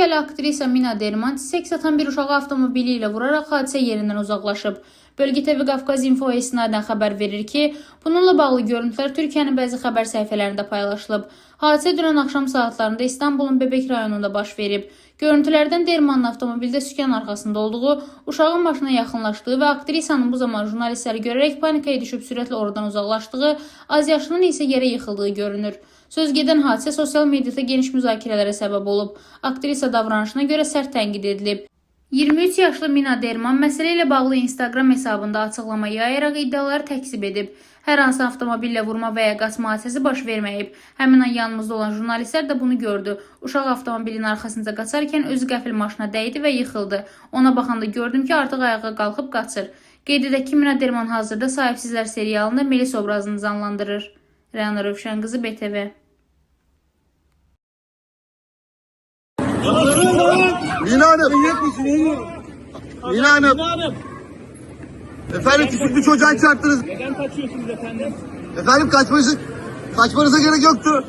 Türkiyəli aktrisa Mina Derman seks atan bir uşağı avtomobili ilə vuraraq hadisə yerindən uzaqlaşıb. Bölgə TV Qafqaz Infoya istinadən xəbər verir ki, bununla bağlı görüntülər Türkiyənin bəzi xəbər səhifələrində paylaşılıb. Hadisə dünən axşam saatlarında İstanbulun Bebek rayonunda baş verib. Görüntülərdən Dermanın avtomobildə sükan arxasında olduğu, uşağın başına yaxınlaşdığı və aktrisanın bu zaman jurnalistləri görərək panikaya düşüb sürətlə oradan uzaqlaşdığı, azyaşlının isə yerə yıxıldığı görünür. Söz gedən hadisə sosial mediada geniş müzakirələrə səbəb olub. Aktrisa davranışına görə sərt tənqid edilib. 23 yaşlı Mina Derman məsələ ilə bağlı Instagram hesabında açıqlama yayaraq iddiaları təkzib edib. Hər hansı avtomobillə vurma və ya qaçma hadisəsi baş verməyib. Həmin an yanımızda olan jurnalistlər də bunu gördü. Uşaq avtomobilin arxasınca qaçarkən özü qəfil maşına dəydi və yıxıldı. Ona baxanda gördüm ki, artıq ayağa qalxıb qaçır. Qeyd edək ki, Mina Derman hazırda Sahibsizlər serialında Melis obrazını canlandırır. Rəna Rövşən qızı, BTV. Mina Hanım. Mina Hanım. Efendim küçük bir çocuğa çarptınız. Neden kaçıyorsunuz efendim? Efendim kaçmanıza gerek yoktu.